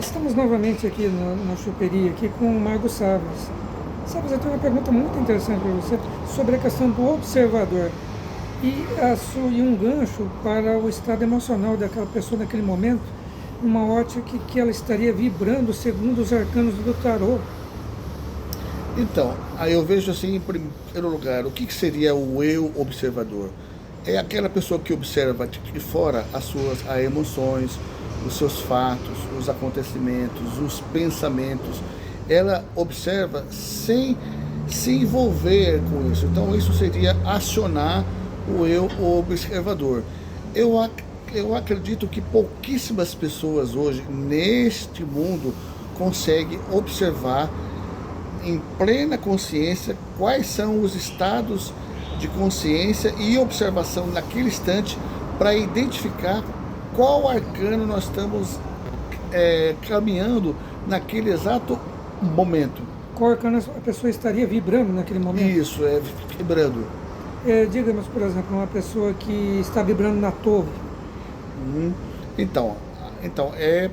Estamos novamente aqui na choperia, aqui com o Mago Savas. Savas, eu tenho uma pergunta muito interessante para você sobre a questão do observador e um gancho para o estado emocional daquela pessoa naquele momento, uma ótica que ela estaria vibrando segundo os arcanos do tarô. Então, aí eu vejo assim, em primeiro lugar, o que seria o eu observador? É aquela pessoa que observa de fora as emoções, os seus fatos, os acontecimentos, os pensamentos. Ela observa sem se envolver com isso. Então, isso seria acionar o eu observador. Eu acredito que pouquíssimas pessoas hoje, neste mundo, conseguem observar em plena consciência quais são os estados de consciência e observação naquele instante para identificar qual arcano nós estamos caminhando naquele exato momento. Qual arcano a pessoa estaria vibrando naquele momento? Isso, é vibrando. Digamos, por exemplo, uma pessoa que está vibrando na torre. Então, é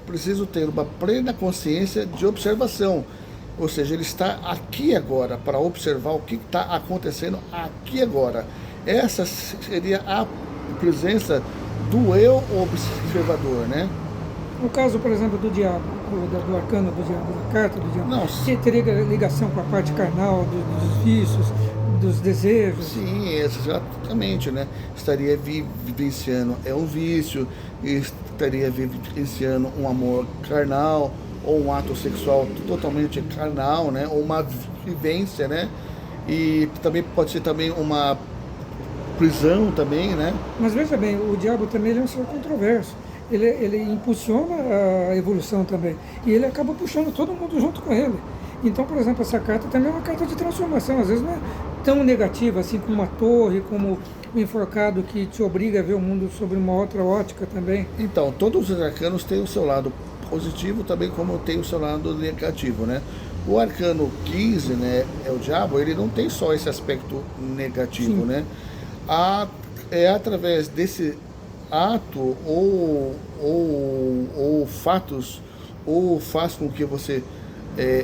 preciso ter uma plena consciência de observação. Ou seja, ele está aqui agora para observar o que está acontecendo aqui agora. Essa seria a presença do eu observador, né? No caso, por exemplo, do diabo, do arcano do diabo, da carta do diabo, Não, que teria ligação com a parte carnal, dos vícios, dos desejos. sim, exatamente, né? Estaria vivenciando um vício, estaria vivenciando um amor carnal, ou um ato sexual totalmente carnal, né? Ou uma vivência, né? E também pode ser também uma prisão também, né? Mas veja bem, o diabo também ele é um ser controverso. Ele impulsiona a evolução também. E ele acaba puxando todo mundo junto com ele. Então, por exemplo, essa carta também é uma carta de transformação. Às vezes não é tão negativa assim como uma torre, como o enforcado que te obriga a ver o mundo sobre uma outra ótica também. Então, todos os arcanos têm o seu lado positivo, também como tem o seu lado negativo, né? O arcano 15, né, é o diabo, ele não tem só esse aspecto negativo, Sim. né? É através desse ato ou fatos, ou faz com que você,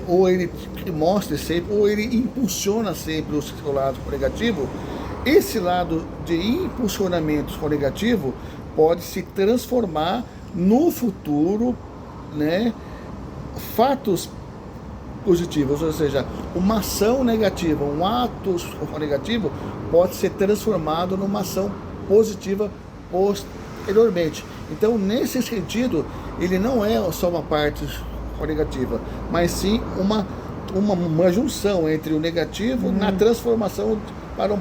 ou ele te mostre sempre, ou ele impulsiona sempre o seu lado negativo. Esse lado de impulsionamento negativo pode se transformar no futuro, né, fatos positivos, ou seja, uma ação negativa, um ato negativo pode ser transformado numa ação positiva posteriormente. Então, nesse sentido, ele não é só uma parte negativa, mas sim uma junção entre o negativo na transformação para um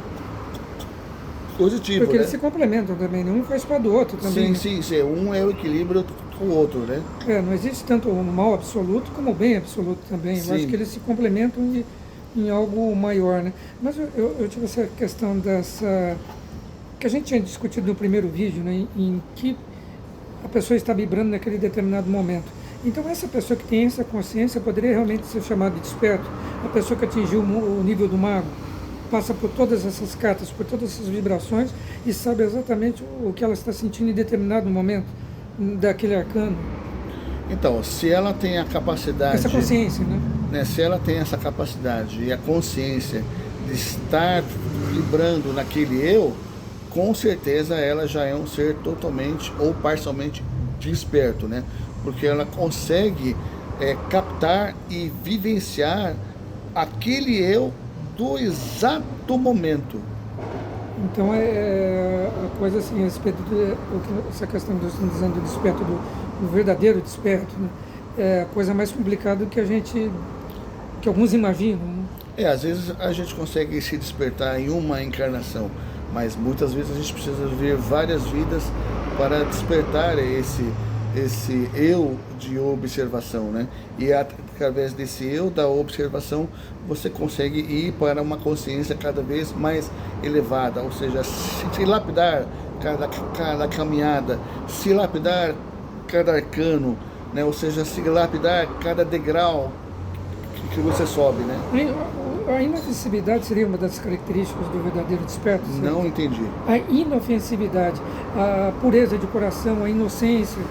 positivo. Porque né? eles se complementam também, nenhum faz para do outro também. Sim. Um é o equilíbrio com o outro, né? Não existe tanto o mal absoluto como o bem absoluto também. Eu acho Sim. que eles se complementam em algo maior, né? Mas eu tive essa questão dessa que a gente tinha discutido no primeiro vídeo, né? Em que a pessoa está vibrando naquele determinado momento. Então essa pessoa que tem essa consciência poderia realmente ser chamada de desperto. A pessoa que atingiu o nível do mago passa por todas essas cartas, por todas essas vibrações e sabe exatamente o que ela está sentindo em determinado momento daquele arcano. Então, se ela tem a capacidade, Essa consciência, né? se ela tem essa capacidade e a consciência de estar vibrando naquele eu, com certeza ela já é um ser totalmente ou parcialmente desperto, né? Porque ela consegue captar e vivenciar aquele eu do exato momento. Então a coisa assim, a respeito essa questão que eu estou dizendo do desperto, do verdadeiro desperto, né? É a coisa mais complicada que alguns imaginam. Né? Às vezes a gente consegue se despertar em uma encarnação, mas muitas vezes a gente precisa viver várias vidas para despertar esse eu de observação, né? E através desse eu da observação você consegue ir para uma consciência cada vez mais elevada, ou seja, se lapidar cada caminhada, se lapidar cada arcano, né? Ou seja, se lapidar cada degrau que você sobe, né? A inofensividade seria uma das características do verdadeiro desperto? Não entendi. A inofensividade, a pureza de coração, a inocência.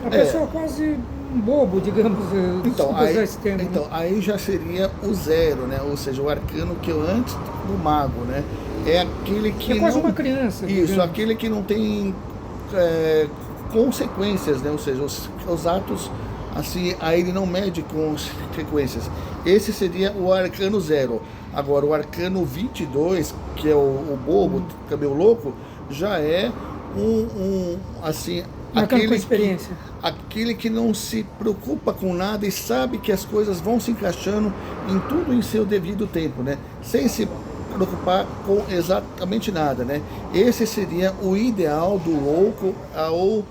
A pessoa quase um bobo, digamos, Então, desculpa usar esse termo. então, aí já seria o zero, né? Ou seja, o arcano que é antes do mago, né? É aquele que É quase não... uma criança. Isso, digamos. aquele que não tem consequências, né? Ou seja, os atos, assim, aí ele não mede consequências. Esse seria o arcano zero. Agora, o arcano 22, que é o bobo, também o louco, já é assim, Marcando com experiência. aquele que não se preocupa com nada e sabe que as coisas vão se encaixando em tudo em seu devido tempo, né? Sem se preocupar com exatamente nada, né? Esse seria o ideal do louco ou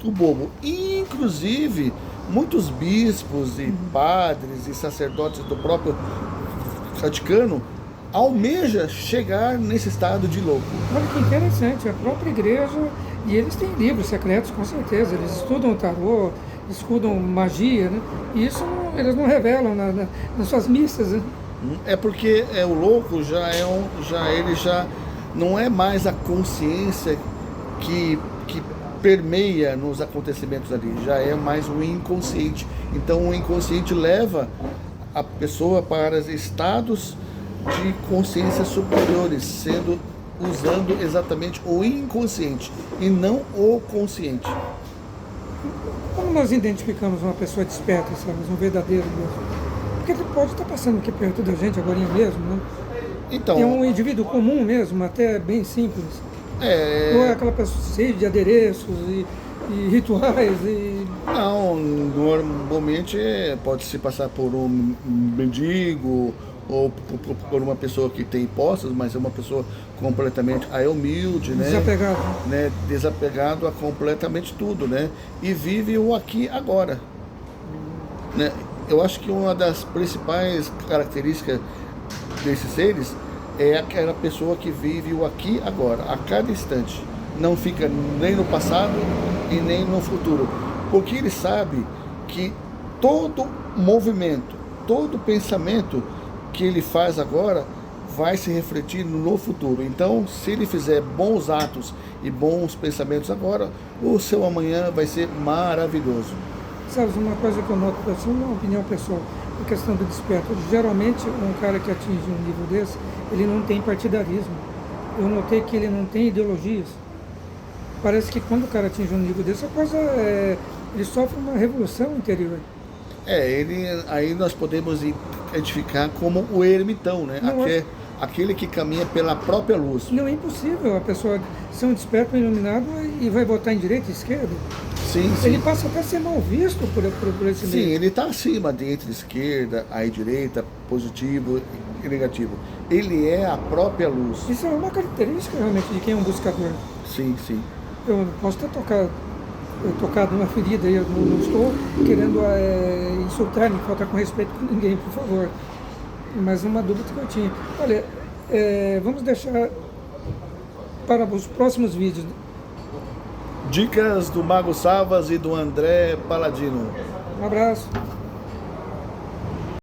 do bobo. Inclusive, muitos bispos e padres e sacerdotes do próprio Vaticano almeja chegar nesse estado de louco. Olha que interessante, a própria igreja, e eles têm livros secretos, com certeza, eles estudam o tarô, estudam magia, né? E isso eles não revelam nas suas missas, né? É porque o louco ele já não é mais a consciência que permeia nos acontecimentos ali, já é mais o inconsciente. Então o inconsciente leva a pessoa para estados de consciência superiores, usando exatamente o inconsciente e não o consciente. Como nós identificamos uma pessoa desperta, sabe, um verdadeiro mesmo? Porque ele pode estar passando aqui perto da gente agora mesmo, né? Então, É um indivíduo comum mesmo, até bem simples. Ou é aquela pessoa cheia de adereços e rituais e... Não, normalmente pode se passar por um mendigo ou por uma pessoa que tem posses, mas é uma pessoa completamente humilde, né? Desapegado. Né? Desapegado a completamente tudo, né? E vive o aqui agora, né? Eu acho que uma das principais características desses seres é aquela pessoa que vive o aqui agora, a cada instante. Não fica nem no passado e nem no futuro, porque ele sabe que todo movimento, todo pensamento que ele faz agora vai se refletir no futuro. Então, se ele fizer bons atos e bons pensamentos agora, o seu amanhã vai ser maravilhoso. Sabe, uma coisa que eu noto, assim, uma opinião pessoal, a questão do desperto. Geralmente, um cara que atinge um nível desse, ele não tem partidarismo. Eu notei que ele não tem ideologias. Parece que quando o cara atinge um nível desse, a coisa ele sofre uma revolução interior. Aí nós podemos identificar como o ermitão, né? Aquele que caminha pela própria luz. Não é impossível a pessoa ser um desperto, um iluminado e vai votar em direita e esquerda. Sim, sim. Ele passa até a ser mal visto por esse meio. Sim, ele está acima de entre esquerda, aí direita, positivo e negativo. Ele é a própria luz. Isso é uma característica realmente de quem é um buscador. Sim, sim. Eu posso ter tocado uma ferida aí, eu não estou querendo insultar nem faltar com respeito com ninguém, por favor. Mas uma dúvida que eu tinha. Olha, vamos deixar para os próximos vídeos. Dicas do Mago Savas e do André Paladino. Um abraço.